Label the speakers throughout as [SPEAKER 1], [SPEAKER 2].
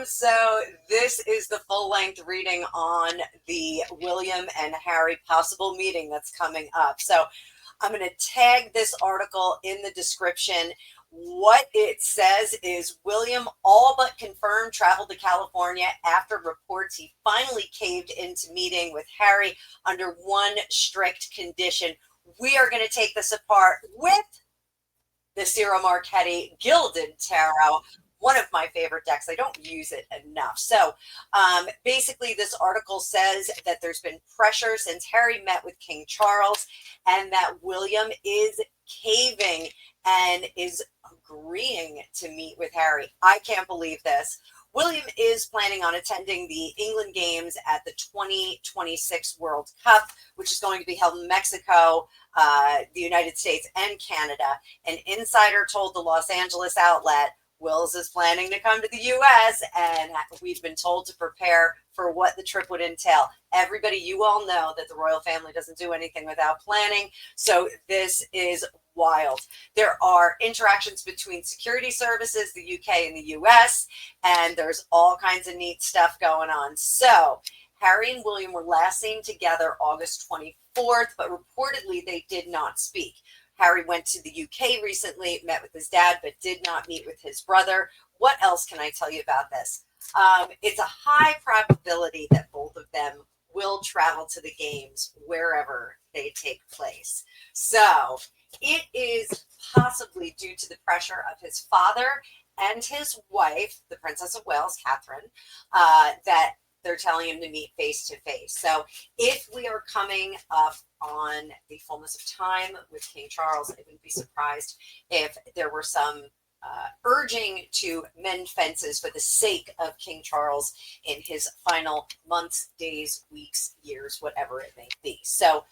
[SPEAKER 1] So this is the full-length reading on the William and Harry possible meeting that's coming up. So I'm going to tag this article in the description. What it says is William all but confirmed traveled to California after reports he finally caved into meeting with Harry under one strict condition. We are going to take this apart with the Ciro Marchetti Gilded Tarot, one of my favorite decks. I don't use it enough. So basically this article says that there's been pressure since Harry met with King Charles and that William is caving and is agreeing to meet with Harry. I can't believe this. William is planning on attending the England Games at the 2026 World Cup, which is going to be held in Mexico, the United States, and Canada. An insider told the Los Angeles outlet, Wills is planning to come to the U.S., and we've been told to prepare for what the trip would entail. Everybody, you all know that the royal family doesn't do anything without planning, so this is wild. There are interactions between security services, the UK and the US, and there's all kinds of neat stuff going on. So Harry and William were last seen together August 24th, but reportedly they did not speak. Harry went to the UK recently, met with his dad, but did not meet with his brother. What else can I tell you about this? It's a high probability that both of them will travel to the games wherever they take place. So it is possibly due to the pressure of his father and his wife, the Princess of Wales, Catherine, that they're telling him to meet face to face. So if we are coming up on the fullness of time with King Charles, I wouldn't be surprised if there were some urging to mend fences for the sake of King Charles in his final months, days, weeks, years, whatever it may be. So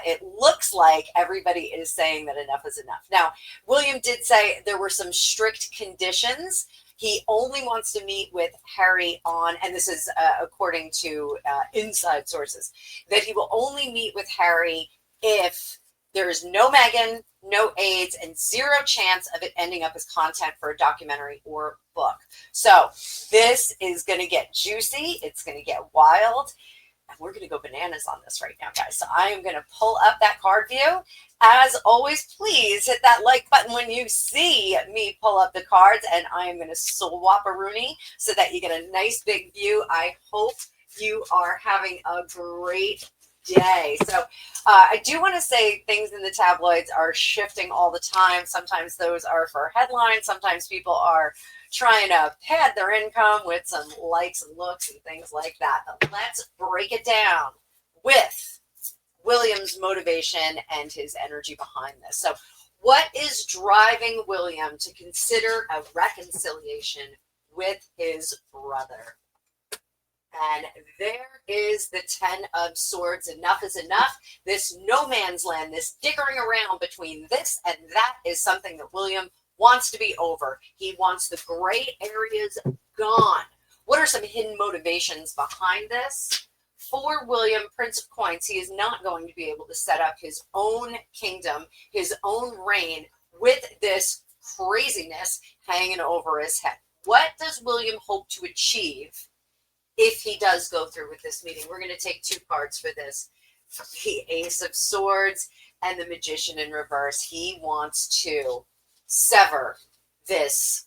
[SPEAKER 1] it looks like everybody is saying that enough is enough. Now, William did say there were some strict conditions. He only wants to meet with Harry on, and this is according to inside sources, that he will only meet with Harry if there is no Meghan, no AIDS, and zero chance of it ending up as content for a documentary or book. So this is going to get juicy. It's going to get wild. And we're going to go bananas on this right now, guys. So I am going to pull up that card view. As always, please hit that like button when you see me pull up the cards. And I am going to swap-a-rooney so that you get a nice big view. I hope you are having a great day. So I do want to say things in the tabloids are shifting all the time. Sometimes those are for headlines. Sometimes people are trying to pad their income with some likes and looks and things like that. But let's break it down with William's motivation and his energy behind this. So what is driving William to consider a reconciliation with his brother? And there is the 10 of Swords. Enough is enough. This no man's land, this dickering around between this and that is something that William wants to be over. He wants the gray areas gone. What are some hidden motivations behind this? For William, Prince of Coins, he is not going to be able to set up his own kingdom, his own reign with this craziness hanging over his head. What does William hope to achieve if he does go through with this meeting? We're going to take two cards for this. The Ace of Swords and the Magician in reverse. He wants to sever this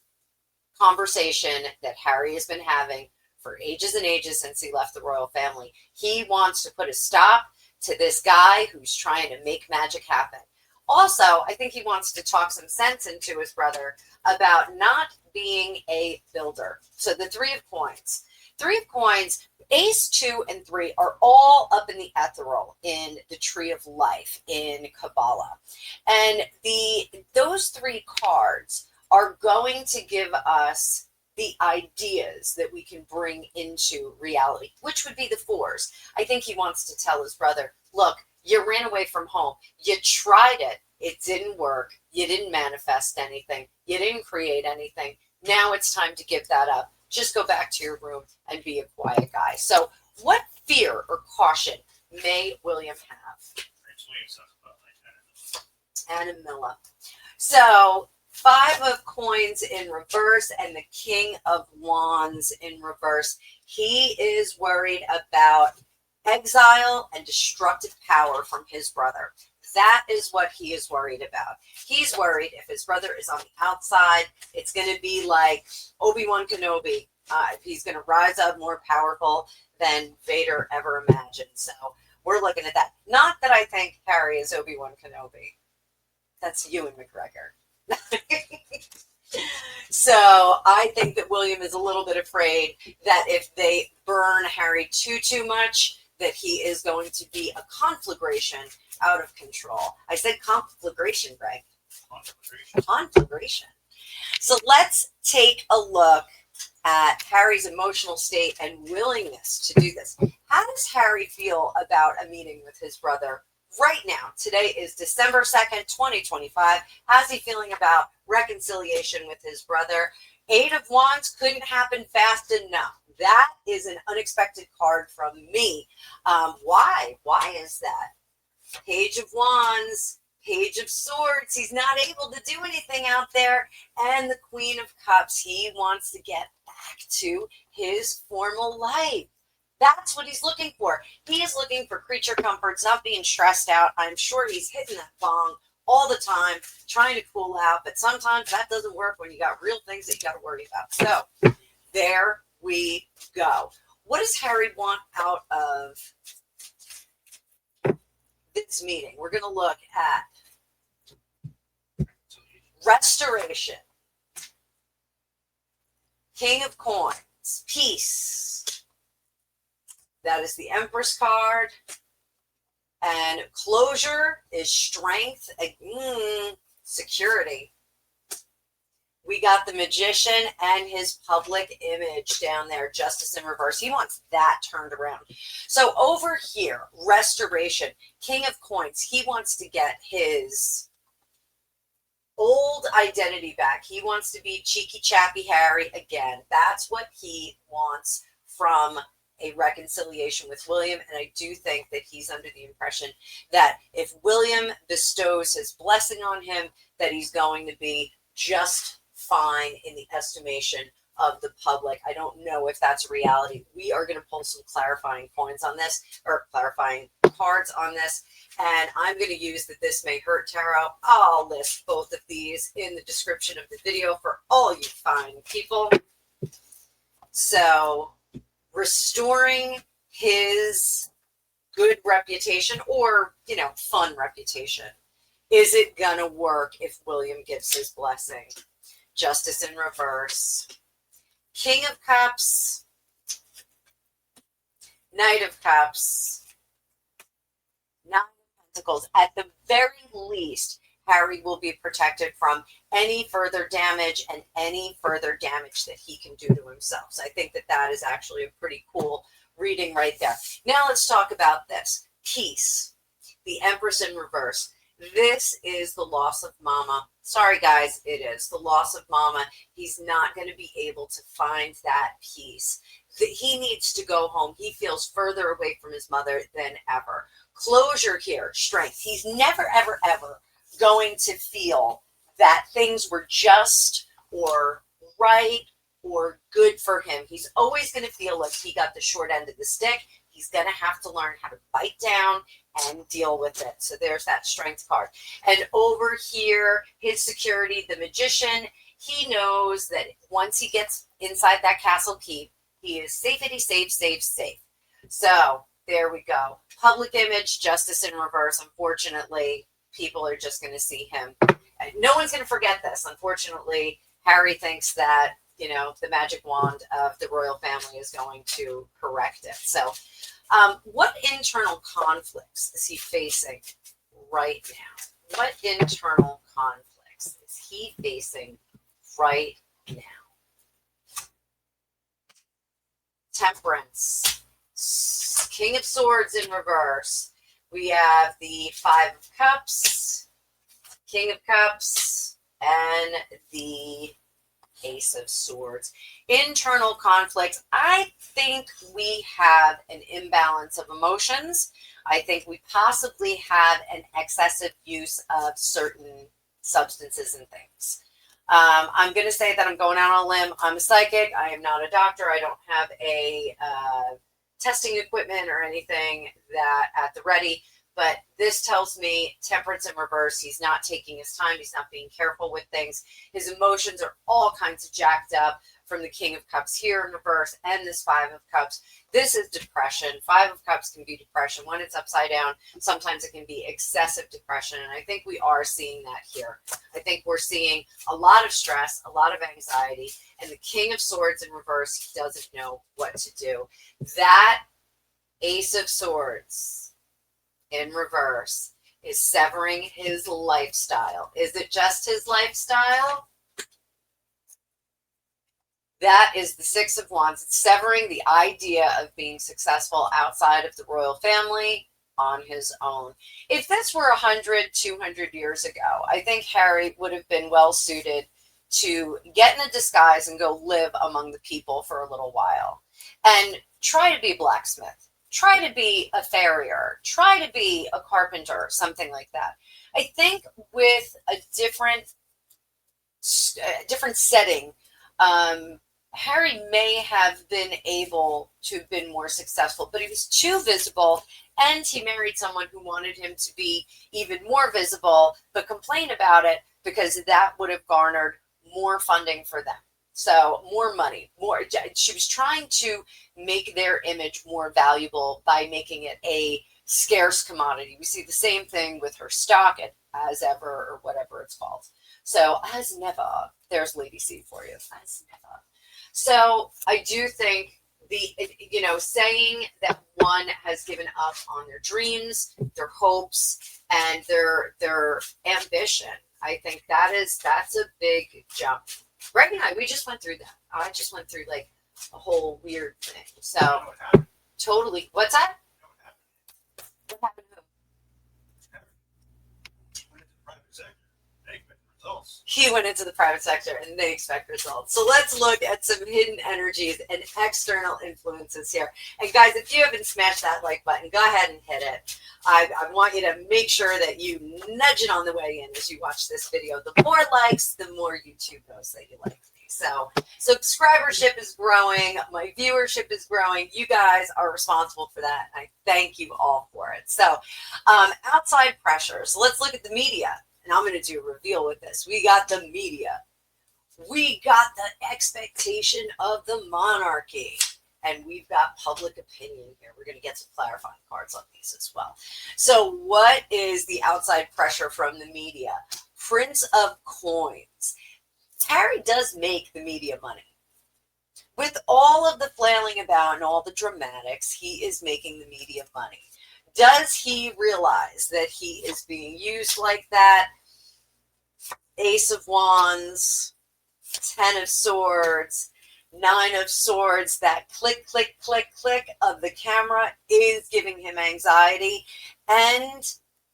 [SPEAKER 1] conversation that Harry has been having for ages and ages since he left the royal family. He wants to put a stop to this guy who's trying to make magic happen. Also, I think he wants to talk some sense into his brother about not being a builder. So the Three of Coins. Three of Coins, Ace, 2, and 3 are all up in the ethereal in the Tree of Life in Kabbalah. And those three cards are going to give us the ideas that we can bring into reality, which would be the fours. I think he wants to tell his brother, look, you ran away from home. You tried it. It didn't work. You didn't manifest anything. You didn't create anything. Now it's time to give that up. Just go back to your room and be a quiet guy. So what fear or caution may William have?
[SPEAKER 2] Annabelle.
[SPEAKER 1] Annabelle. So Five of Coins in reverse and the King of Wands in reverse. He is worried about exile and destructive power from his brother. That is what he is worried about. He's worried if his brother is on the outside, it's going to be like Obi-Wan Kenobi. He's going to rise up more powerful than Vader ever imagined. So we're looking at that. Not that I think Harry is Obi-Wan Kenobi. That's Ewan McGregor. So I think that William is a little bit afraid that if they burn Harry too much, that he is going to be a conflagration out of control. I said conflagration, Greg. Conflagration. So let's take a look at Harry's emotional state and willingness to do this. How does Harry feel about a meeting with his brother right now? Today is December 2nd, 2025. How's he feeling about reconciliation with his brother? Eight of Wands couldn't happen fast enough. That is an unexpected card from me. Why? Why is that? Page of Wands, Page of Swords. He's not able to do anything out there. And the Queen of Cups. He wants to get back to his formal life. That's what he's looking for. He is looking for creature comforts, not being stressed out. I'm sure he's hitting that bong all the time, trying to cool out. But sometimes that doesn't work when you got real things that you got to worry about. So there we go. What does Harry want out of this meeting? We're going to look at restoration, King of Coins, peace. That is the Empress card. And closure is strength, security. We got the Magician and his public image down there, Justice in reverse. He wants that turned around. So over here, restoration, King of Coins. He wants to get his old identity back. He wants to be cheeky chappy Harry again. That's what he wants from a reconciliation with William. And I do think that he's under the impression that if William bestows his blessing on him, that he's going to be just fine in the estimation of the public. I don't know if that's a reality. We are going to pull some clarifying coins on this, or clarifying cards on this. And I'm going to use the This May Hurt Tarot. I'll list both of these in the description of the video for all you fine people. So, restoring his good reputation, or, fun reputation. Is it going to work if William gives his blessing? Justice in reverse. King of Cups. Knight of Cups. Nine of Pentacles. At the very least, Harry will be protected from any further damage and any further damage that he can do to himself. So I think that that is actually a pretty cool reading right there. Now let's talk about this. Peace. The Empress in reverse. This is the loss of Mama. Sorry, guys, it is the loss of Mama. He's not going to be able to find that peace. He needs to go home. He feels further away from his mother than ever. Closure here, strength. He's never, ever, ever going to feel that things were just or right or good for him. He's always going to feel like he got the short end of the stick. He's going to have to learn how to bite down and deal with it. So there's that strength card. And over here, his security, the Magician, he knows that once he gets inside that castle keep, he is safety, safe. So there we go. Public image, Justice in reverse. Unfortunately, people are just going to see him. No one's going to forget this. Unfortunately, Harry thinks that, the magic wand of the royal family is going to correct it. So what internal conflicts is he facing right now? What internal conflicts is he facing right now? Temperance. King of Swords in reverse. We have the Five of Cups, King of Cups, and the Ace of Swords. Internal conflicts. I think we have an imbalance of emotions. I think we possibly have an excessive use of certain substances and things. I'm going to say that I'm going out on a limb. I'm a psychic. I am not a doctor. I don't have a testing equipment or anything that at the ready. But this tells me temperance in reverse. He's not taking his time. He's not being careful with things. His emotions are all kinds of jacked up from the King of Cups here in reverse and this Five of Cups. This is depression. Five of Cups can be depression. When it's upside down, sometimes it can be excessive depression. And I think we are seeing that here. I think we're seeing a lot of stress, a lot of anxiety, and the King of Swords in reverse, he doesn't know what to do. That Ace of Swords in reverse is severing his lifestyle. Is it just his lifestyle? That is the Six of Wands. It's severing the idea of being successful outside of the royal family on his own. If this were 100, 200 years ago, I think Harry would have been well suited to get in a disguise and go live among the people for a little while and try to be a blacksmith. Try to be a farrier, try to be a carpenter, something like that. I think with a different setting, Harry may have been able to have been more successful, but he was too visible, and he married someone who wanted him to be even more visible, but complain about it because that would have garnered more funding for them. So more money, more. She was trying to make their image more valuable by making it a scarce commodity. We see the same thing with her stock at As Ever or whatever it's called. So As Never, there's Lady C for you. As Never. So I do think saying that one has given up on their dreams, their hopes, and their ambition. I think that's a big jump. Greg and we just went through that. I just went through like a whole weird thing. So totally. What's that? What happened to him? He went into the private sector and they expect results. So let's look at some hidden energies and external influences here. And guys, if you haven't smashed that like button, go ahead and hit it. I want you to make sure that you nudge it on the way in as you watch this video. The more likes, the more YouTube knows that you like me. So subscribership is growing. My viewership is growing. You guys are responsible for that. I thank you all for it. So outside pressures. So let's look at the media. And I'm going to do a reveal with this. We got the media. We got the expectation of the monarchy. And we've got public opinion here. We're going to get some clarifying cards on these as well. So what is the outside pressure from the media? Prince of Coins. Harry does make the media money. With all of the flailing about and all the dramatics, he is making the media money. Does he realize that he is being used like that? Ace of Wands, 10 of Swords, 9 of Swords, that click, click, click, click of the camera is giving him anxiety. And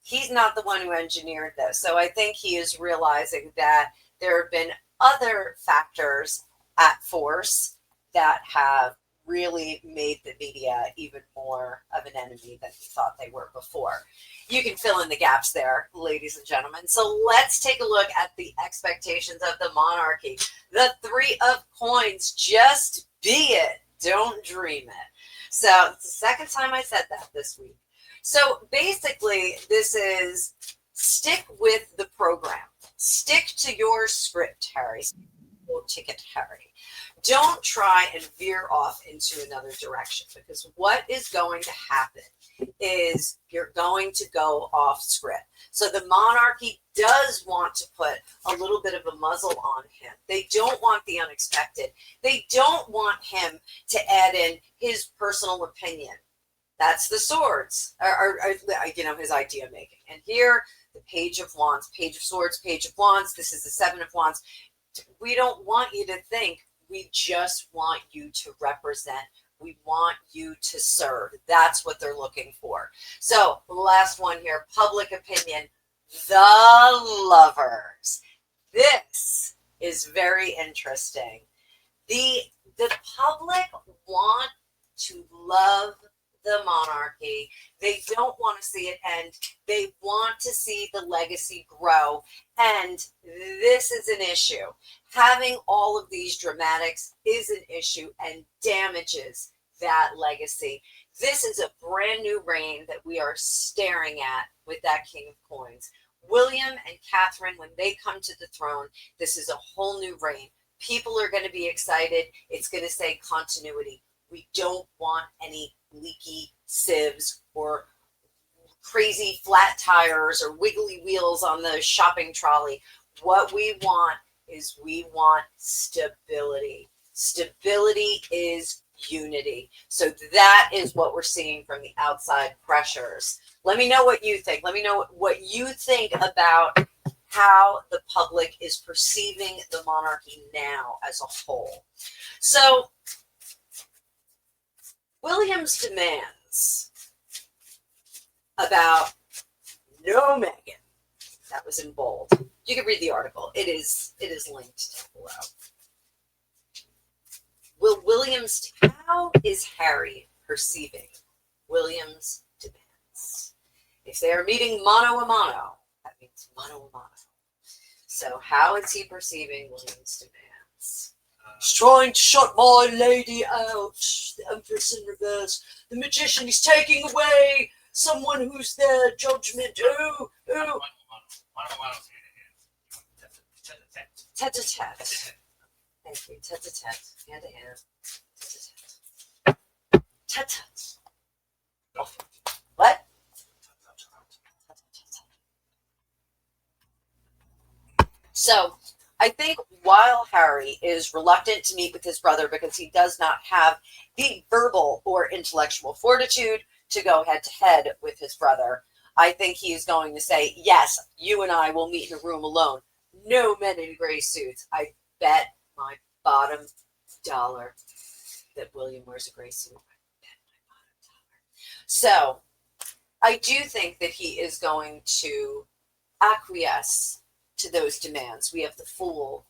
[SPEAKER 1] he's not the one who engineered this. So I think he is realizing that there have been other factors at force that have really made the media even more of an enemy than he thought they were before. You can fill in the gaps there, ladies and gentlemen. So let's take a look at the expectations of the monarchy. The Three of Coins, just be it, don't dream it. So it's the second time I said that this week. So basically, this is stick with the program. Stick to your script, Harry. Ticket, Harry. Don't try and veer off into another direction, because what is going to happen is you're going to go off script. So the monarchy does want to put a little bit of a muzzle on him. They don't want the unexpected. They don't want him to add in his personal opinion. That's the Swords, or his idea making. And here, the Page of Wands, Page of Swords, Page of Wands. This is the Seven of Wands. We don't want you to think. We just want you to represent. We want you to serve. That's what they're looking for. So last one here, public opinion, the Lovers. This is very interesting. The public want to love the monarchy. They don't want to see it end. They want to see the legacy grow. And this is an issue. Having all of these dramatics is an issue and damages that legacy. This is a brand new reign that we are staring at with that King of Coins. William and Catherine, when they come to the throne, this is a whole new reign. People are going to be excited. It's going to say continuity. We don't want any leaky sieves or crazy flat tires or wiggly wheels on the shopping trolley. What we want is we want stability. Stability is unity. So that is what we're seeing from the outside pressures. Let me know what you think. Let me know what you think about how the public is perceiving the monarchy now as a whole. So, William's demands about no Meghan, that was in bold. You can read the article. It is linked down below. How is Harry perceiving William's demands? If they are meeting mano a mano, that means mano a mano. So how is he perceiving William's demands? He's trying to shut my lady out. The Empress in reverse. The magician is taking away someone who's their judgment. Ooh. Tete-a-tete. Thank you. Tete-a-tete. Hand-to-hand. Tete-a-tete. Tete-a-tete. What? So, I think while Harry is reluctant to meet with his brother because he does not have the verbal or intellectual fortitude to go head-to-head with his brother, I think he is going to say, yes, you and I will meet in a room alone. No men in gray suits. I bet my bottom dollar that William wears a gray suit. I bet my bottom dollar. So, I do think that he is going to acquiesce to those demands. We have the fool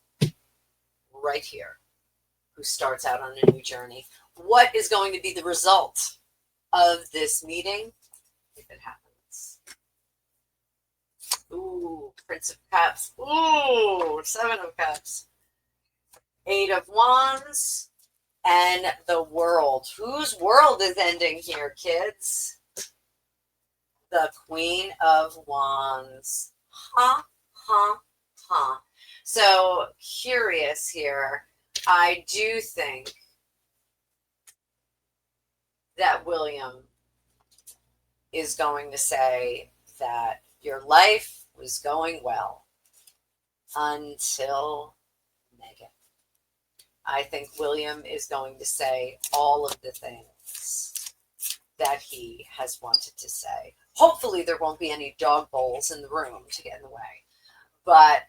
[SPEAKER 1] right here who starts out on a new journey. What is going to be the result of this meeting if it happens? Ooh, Prince of Cups. Ooh, Seven of Cups. Eight of Wands. And the World. Whose world is ending here, kids? The Queen of Wands. Huh? So, curious here. I do think that William is going to say that your life was going well until Meghan. I think William is going to say all of the things that he has wanted to say. Hopefully there won't be any dog bowls in the room to get in the way. But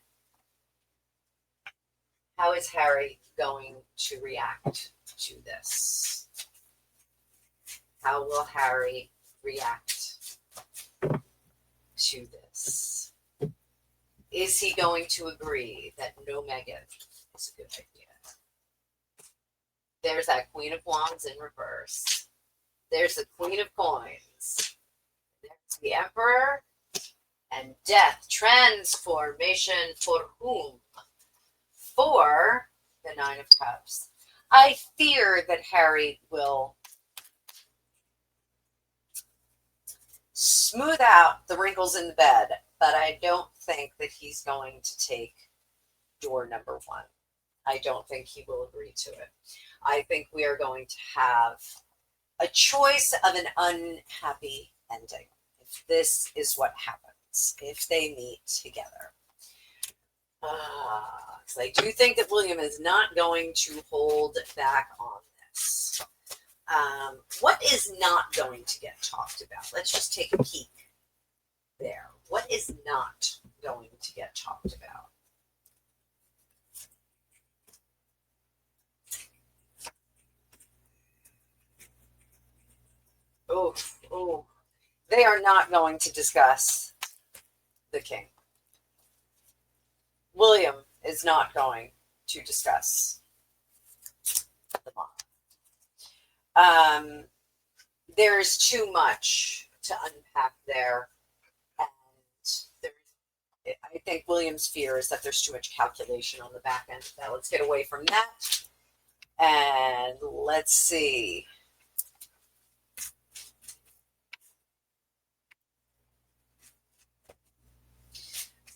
[SPEAKER 1] how is Harry going to react to this? How will Harry react to this? Is he going to agree that no Meghan is a good idea? There's that Queen of Wands in reverse. There's the Queen of Coins. There's the Emperor. And death, transformation for whom? For the Nine of Cups. I fear that Harry will smooth out the wrinkles in the bed, but I don't think that he's going to take door number one. I don't think he will agree to it. I think we are going to have a choice of an unhappy ending if this is what happens. If they meet together. So I do think that William is not going to hold back on this. What is not going to get talked about? Let's just take a peek there. What is not going to get talked about? Oh, they are not going to discuss the king. William is not going to discuss the monarch. there's too much to unpack there. And I think William's fear is that there's too much calculation on the back end. Now let's get away from that. And let's see.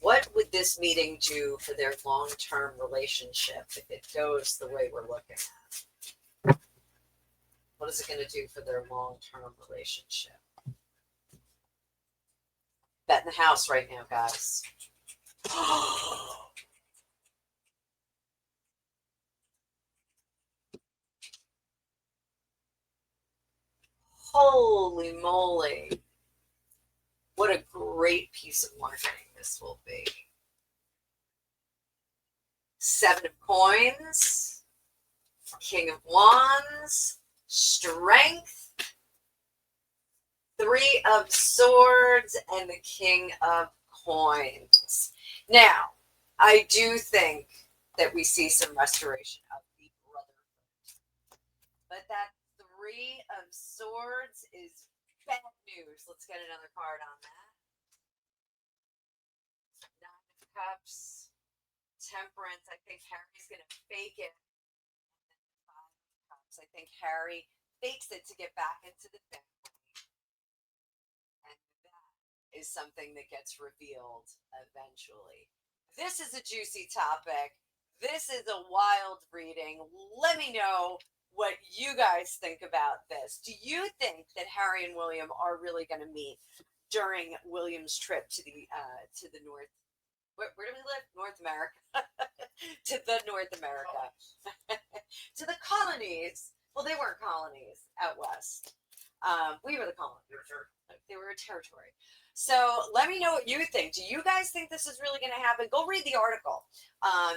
[SPEAKER 1] What would this meeting do for their long-term relationship if it goes the way we're looking at? What is it going to do for their long-term relationship? Bet in the house right now, guys. Holy moly. What a great piece of marketing this will be. 7 of coins, King of wands, strength, 3 of swords, and the King of coins. Now, I do think that we see some restoration of the brotherhood. But that 3 of swords is bad news. Let's get another card on that. 9 of cups, temperance. I think Harry's going to fake it. And then 5 of cups. I think Harry fakes it to get back into the family. And that is something that gets revealed eventually. This is a juicy topic. This is a wild reading. Let me know what you guys think about this. Do you think that Harry and William are really going to meet during William's trip to the North? Where do we live? North America. To the North America. To the colonies. Well, they weren't colonies out west. We were the colonies. They were a territory. So let me know what you think. Do you guys think this is really going to happen? Go read the article.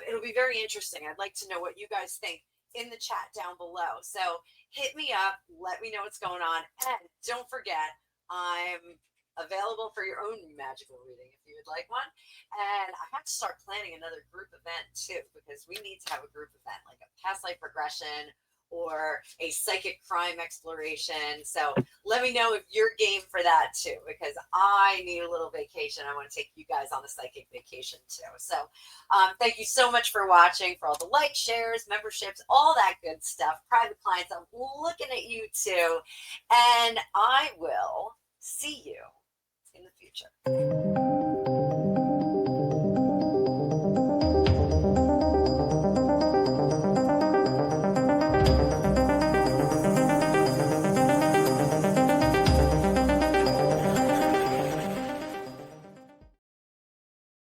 [SPEAKER 1] It'll be very interesting. I'd like to know what you guys think in the chat down below. So hit me up. Let me know what's going on. And don't forget, I'm available for your own magical reading if you would like one. And I have to start planning another group event too, because we need to have a group event, like a past life regression or a psychic crime exploration. So let me know if you're game for that too, because I need a little vacation. I want to take you guys on a psychic vacation too. So thank you so much for watching, for all the likes, shares, memberships, all that good stuff. Private clients, I'm looking at you too. And I will see you in the future.